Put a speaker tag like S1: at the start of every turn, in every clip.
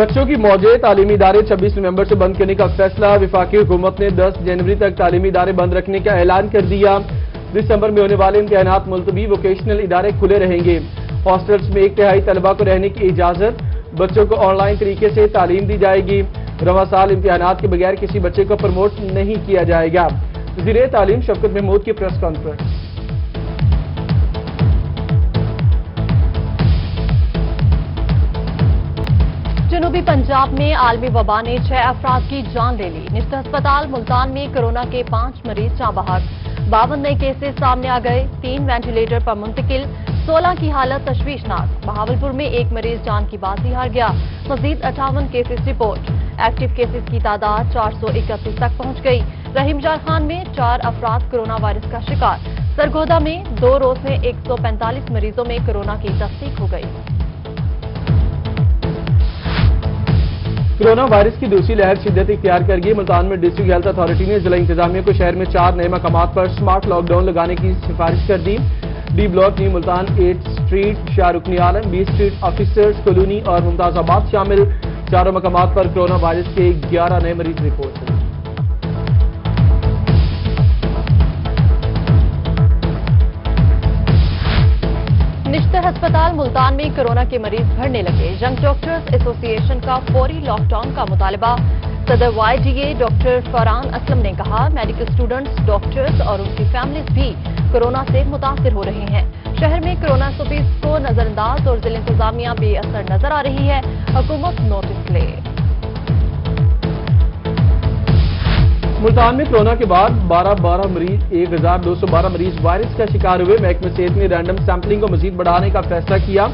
S1: بچوں کی موجیں تعلیمی ادارے 26 نومبر سے بند کرنے کا فیصلہ۔ وفاقی حکومت نے 10 جنوری تک تعلیمی ادارے بند رکھنے کا اعلان کر دیا۔ دسمبر میں ہونے والے امتحانات ملتوی، ووکیشنل ادارے کھلے رہیں گے۔ ہاسٹلز میں 1/3 طلبہ کو رہنے کی اجازت۔ بچوں کو آن لائن طریقے سے تعلیم دی جائے گی۔ رواں سال امتحانات کے بغیر کسی بچے کو پروموٹ نہیں کیا جائے گا۔ وزیر تعلیم شفقت محمود کی پریس کانفرنس۔
S2: جنوبی پنجاب میں عالمی وبا نے 6 افراد کی جان لے لی۔ نشتر ہسپتال ملتان میں کورونا کے 5 مریض جاں بحق۔ 52 نئے کیسز سامنے آ گئے، 3 وینٹیلیٹر پر منتقل، 16 کی حالت تشویشناک۔ بہاولپور میں 1 مریض جان کی بازی ہار گیا، مزید 58 کیسز رپورٹ۔ ایکٹیو کیسز کی تعداد 431 تک پہنچ گئی۔ رحیم جان خان میں 4 افراد کورونا وائرس کا شکار۔ سرگودا میں 2 روز میں 145 مریضوں میں کورونا کی تصدیق ہو گئی۔
S1: کورونا وائرس کی دوسری لہر شدت اختیار کر گئی۔ ملتان میں ڈسٹرکٹ ہیلتھ اتھارٹی نے ضلع انتظامیہ کو شہر میں 4 نئے مقامات پر سمارٹ لاک ڈاؤن لگانے کی سفارش کر دی۔ D block new Multan 8 street, Shah Rukne Alam, B street, officers colony اور ممتاز آباد شامل 4 مقامات پر کورونا وائرس کے 11 نئے مریض رپورٹ ہوئے۔
S2: نشتر ہسپتال ملتان میں کورونا کے مریض بڑھنے لگے۔ ینگ ڈاکٹرز ایسوسی ایشن کا فوری لاک ڈاؤن کا مطالبہ۔ صدر YDA ڈاکٹر فرحان اسلم نے کہا، میڈیکل اسٹوڈنٹس، ڈاکٹرز اور ان کی فیملیز بھی کورونا سے متاثر ہو رہے ہیں۔ شہر میں کورونا سوپیز کو نظر انداز اور ضلع انتظامیہ بے اثر نظر آ رہی ہے، حکومت نوٹس لے۔
S1: ملتان میں کورونا کے بعد 1212 مریض وائرس کا شکار ہوئے۔ محکمہ صحت نے رینڈم سیمپلنگ کو مزید بڑھانے کا فیصلہ کیا۔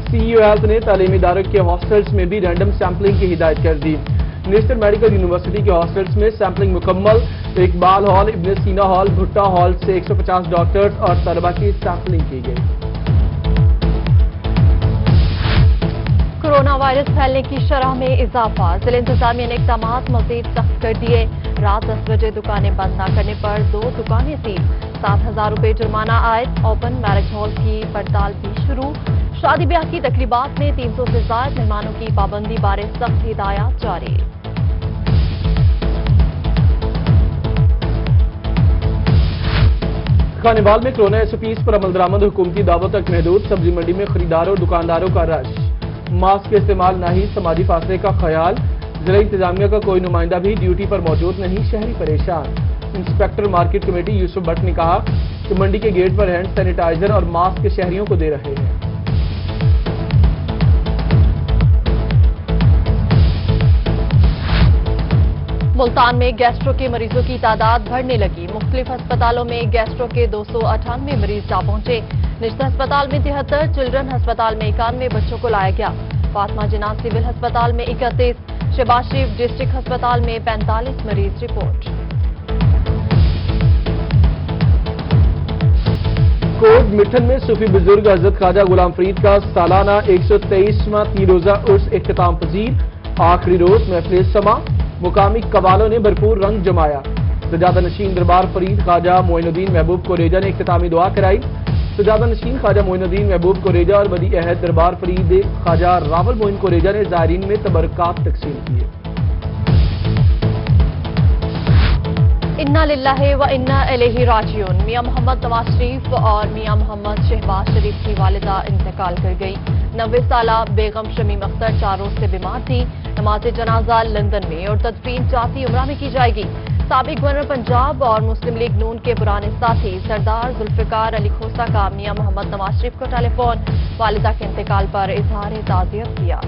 S1: CEO ہیلتھ نے تعلیمی اداروں کے ہاسٹلز میں بھی رینڈم سیمپلنگ کی ہدایت کر دی۔ نیشنل میڈیکل یونیورسٹی کے ہاسٹلز میں سیمپلنگ مکمل۔ اقبال ہال، ابن سینا ہال، بھٹا ہال سے 150 ڈاکٹرز اور طلبہ کی سیمپلنگ کی گئی۔
S2: کورونا وائرس پھیلنے کی شرح میں اضافہ، ضلع انتظامیہ نے اقدامات مزید سخت کر دیے۔ رات 10 بجے دکانیں بند نہ کرنے پر 2 دکانیں سیل، 7,000 روپے جرمانہ عائد۔ اوپن میرج ہال کی پڑتال بھی شروع۔ شادی بیاہ کی تقریبات میں 300 سے زائد مہمانوں کی پابندی بارے سخت ہدایات جاری۔
S1: خانیوال میں کورونا SOPs پر عمل درآمد، حکومتی دعووں تک محدود۔ سبزی منڈی میں خریداروں اور دکانداروں کا رش۔ ماسک کے استعمال نہ ہی، سماجی فاصلے کا خیال۔ ضلع انتظامیہ کا کوئی نمائندہ بھی ڈیوٹی پر موجود نہیں، شہری پریشان۔ Inspector market committee Yusuf Butt نے کہا کہ منڈی کے گیٹ پر ہینڈ سینیٹائزر اور ماسک شہریوں کو دے رہے ہیں۔
S2: ملتان میں گیسٹرو کے مریضوں کی تعداد بڑھنے لگی۔ مختلف ہسپتالوں میں گیسٹرو کے 298 مریض جا پہنچے۔ نشتر ہسپتال میں 73، چلڈرن ہسپتال میں 91 بچوں کو لایا گیا۔ فاطمہ جناح سول ہسپتال میں 31، شہباز شریف ڈسٹرکٹ ہسپتال میں 45 مریض رپورٹ۔
S1: کوٹ مٹھن میں صوفی بزرگ حضرت خواجہ غلام فرید کا سالانہ 123واں 3 روزہ عرس اختتام پذیر۔ آخری روز محفل سما، مقامی قوالوں نے بھرپور رنگ جمایا۔ سجادہ نشین دربار فرید خواجہ معین الدین محبوب کوریجا نے اختتامی دعا کرائی۔ سجادہ نشین خواجہ معین الدین محبوب کوریجا اور ولی عہد دربار فرید خواجہ راول معین کوریجا نے زائرین میں تبرکات تقسیم کیے۔
S2: انا للہ و انا الیہ راجعون۔ میاں محمد نواز شریف اور میاں محمد شہباز شریف کی والدہ انتقال کر گئی۔ 90 سالہ بیگم شمیم اختر 4 روز سے بیمار تھی۔ نماز جنازہ لندن میں اور تدفین جاتی عمرہ میں کی جائے گی۔ سابق گورنر پنجاب اور مسلم لیگ نون کے پرانے ساتھی سردار ذوالفقار علی کھوسہ کا میاں محمد نواز شریف کو ٹیلی فون، والدہ کے انتقال پر اظہار تعزیت کیا۔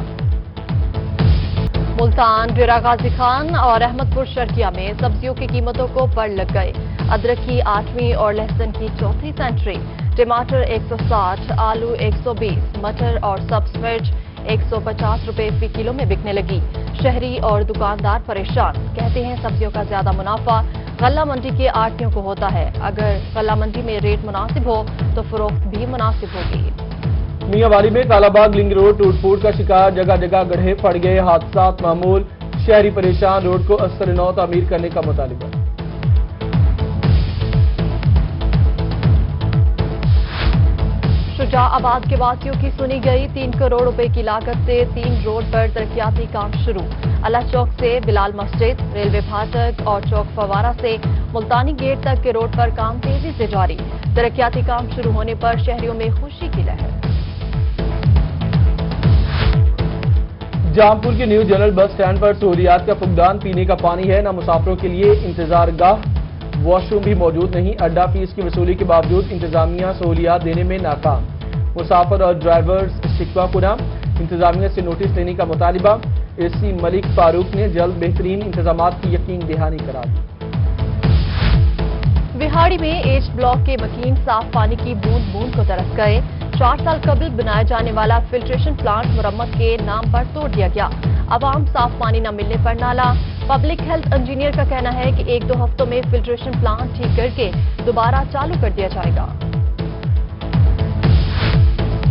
S2: ملتان، ڈیرہ غازی خان اور احمد پور شرقیہ میں سبزیوں کی قیمتوں کو پڑ لگ گئے۔ ادرک کی 8ویں اور لہسن کی 4تھی سینچری، ٹماٹر 160، آلو 120، مٹر اور سبز مرچ 150 روپے فی کلو میں بکنے لگی۔ شہری اور دکاندار پریشان، کہتے ہیں سبزیوں کا زیادہ منافع غلہ منڈی کے آڑھتیوں کو ہوتا ہے۔ اگر غلہ منڈی میں ریٹ مناسب ہو تو فروخت بھی مناسب ہوگی۔
S1: میاں والی میں کالا باغ لنگ روڈ ٹوٹ پھوٹ کا شکار، جگہ جگہ گڑھے پڑ گئے، حادثات معمول، شہری پریشان، روڈ کو ازسر نو تعمیر کرنے کا مطالبہ۔
S2: شاہ آباد کے واقعوں کی سنی گئی 3 کروڑ روپے کی لاگت سے 3 روڈ پر ترقیاتی کام شروع اللہ چوک سے بلال مسجد ریلوے پھاٹک اور چوک فوارہ سے ملتانی گیٹ تک کے روڈ پر کام تیزی سے جاری ترقیاتی کام شروع ہونے پر شہریوں میں خوشی کی لہر
S1: جامپور کے نیو جنرل بس سٹینڈ پر سہولیات کا فقدان پینے کا پانی ہے نہ مسافروں کے لیے انتظار گاہ واش روم بھی موجود نہیں اڈا فیس کی وصولی کے باوجود انتظامیہ سہولیات دینے میں ناکام مسافر اور ڈرائیورز شکوہ کناں انتظامیہ سے نوٹس لینے کا مطالبہ اے سی ملک فاروق نے جلد بہترین انتظامات کی یقین دہانی کرا دی
S2: وہاڑی میں ایچ بلاک کے مکین صاف پانی کی بوند بوند کو ترس گئے 4 سال قبل بنایا جانے والا فلٹریشن پلانٹ مرمت کے نام پر توڑ دیا گیا عوام صاف پانی نہ ملنے پر نالا پبلک ہیلتھ انجینئر کا کہنا ہے کہ 1-2 ہفتوں میں فلٹریشن پلانٹ ٹھیک کر کے دوبارہ چالو کر دیا جائے گا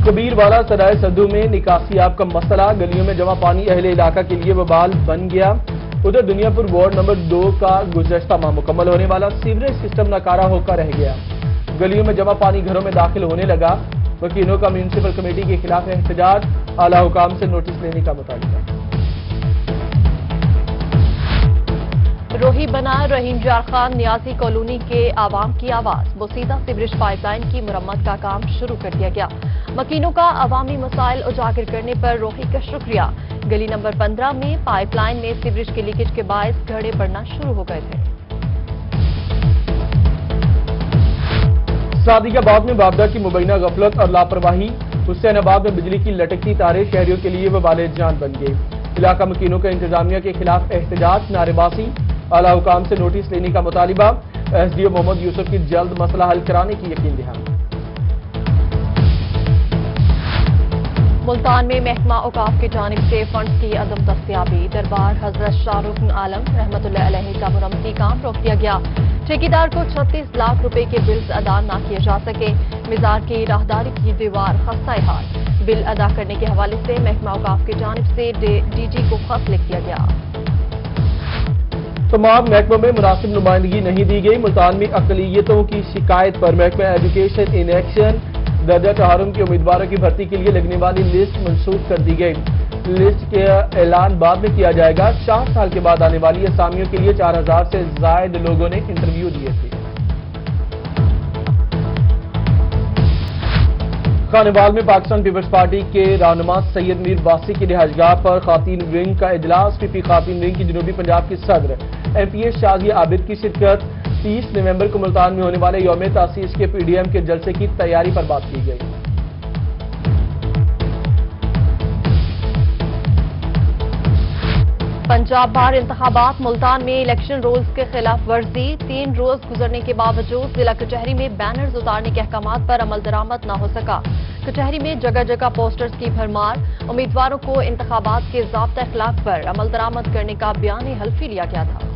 S1: کبیر والا سرائے سدھو میں نکاسی آب کا مسئلہ گلیوں میں جمع پانی اہل علاقہ کے لیے وبال بن گیا ادھر دنیا پور وارڈ نمبر 2 کا گزشتہ ماہ مکمل ہونے والا سیوریج سسٹم ناکارہ ہو کر رہ گیا گلیوں میں جمع پانی گھروں میں داخل ہونے لگا وکیلوں کا میونسپل کمیٹی کے خلاف احتجاج اعلی حکام سے نوٹس لینے کا مطالبہ
S2: روہی بنا رحیم جار خان نیازی کالونی کے عوام کی آواز بوسیدہ سیوریج پائپ لائن کی مرمت کا کام شروع کر دیا گیا مکینوں کا عوامی مسائل اجاگر کرنے پر روہی کا شکریہ گلی نمبر 15 میں پائپ لائن میں سیوریج کے لیکیج کے باعث گھڑے پڑنا شروع ہو گئے تھے
S1: صادق آباد میں بابدہ کی مبینہ غفلت اور لاپرواہی حسین آباد میں بجلی کی لٹکتی تاریں شہریوں کے لیے وبال جان بن گئی علاقہ مکینوں کا انتظامیہ کے خلاف احتجاج نعرے بازی اعلی حکام سے نوٹس لینے کا مطالبہ ایس ڈی او محمد یوسف کی جلد مسئلہ حل کرانے کی یقین دہانی
S2: ملتان میں محکمہ اوقاف کی جانب سے فنڈز کی عدم دستیابی دربار حضرت شاہ رخ عالم رحمت اللہ علیہ کا مرمتی کام روک دیا گیا ٹھیکیدار کو 36 لاکھ روپے کے بلز ادا نہ کیے جا سکے مزار کی راہداری کی دیوار خستہ حال بل ادا کرنے کے حوالے سے محکمہ اوقاف کی جانب سے ڈی جی کو خط لکھ دیا گیا
S1: تمام محکموں میں مناسب نمائندگی نہیں دی گئی ملتان میں اقلیتوں کی شکایت پر محکمہ ایجوکیشن ان ایکشن درجہ چہارم کے امیدواروں کی بھرتی کے لیے لگنے والی لسٹ منسوخ کر دی گئی لسٹ کا اعلان بعد میں کیا جائے گا 4 سال کے بعد آنے والی اسامیوں کے لیے 4000 سے زائد لوگوں نے انٹرویو دیے تھے خانوال میں پاکستان پیپلز پارٹی کے رہنما سید میر باسی کی رہائش گاہ پر خواتین ونگ کا اجلاس پی پی خواتین ونگ کی جنوبی پنجاب کی صدر ایم پی ایس شازیہ عابد کی شرکت 30 نومبر کو ملتان میں ہونے والے یوم تاسیس کے پی ڈی ایم کے جلسے کی تیاری پر بات کی گئی
S2: پنجاب بار انتخابات ملتان میں الیکشن رولز کے خلاف ورزی 3 روز گزرنے کے باوجود ضلع کچہری میں بینرز اتارنے کے احکامات پر عمل درآمد نہ ہو سکا کچہری میں جگہ جگہ پوسٹرز کی بھرمار امیدواروں کو انتخابات کے ضابطہ اخلاق پر عمل درآمد کرنے کا بیان حلفی لیا گیا تھا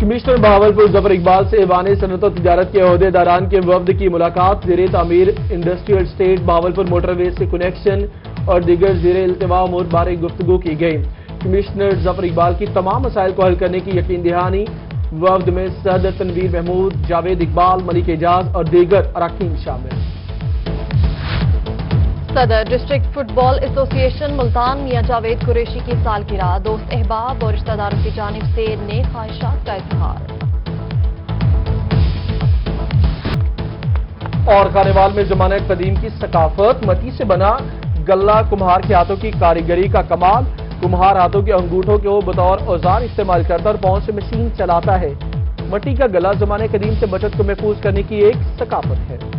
S1: کمشنر بہاولپور ظفر اقبال سے ایوان صنعت و تجارت کے عہدے داران کے وفد کی ملاقات زیر تعمیر انڈسٹریل اسٹیٹ بہاولپور موٹر وے سے کنیکشن اور دیگر زیر التواء امور بارے گفتگو کی گئی کمشنر ظفر اقبال کی تمام مسائل کو حل کرنے کی یقین دہانی وفد میں صدر تنویر محمود جاوید اقبال ملک اعجاز اور دیگر اراکین شامل
S2: صدر ڈسٹرکٹ فٹ بال ایسوسی ایشن ملتان میاں جاوید قریشی کی سالگرہ دوست احباب اور رشتہ داروں کی جانب سے نیک خواہشات کا اظہار
S1: اور خانوال میں زمانہ قدیم کی ثقافت مٹی سے بنا گلہ کمہار کے ہاتھوں کی کاریگری کا کمال کمہار ہاتھوں کے انگوٹھوں کو بطور اوزار استعمال کرتا اور پاؤں سے مشین چلاتا ہے مٹی کا گلہ زمانہ قدیم سے بچت کو محفوظ کرنے کی ایک ثقافت ہے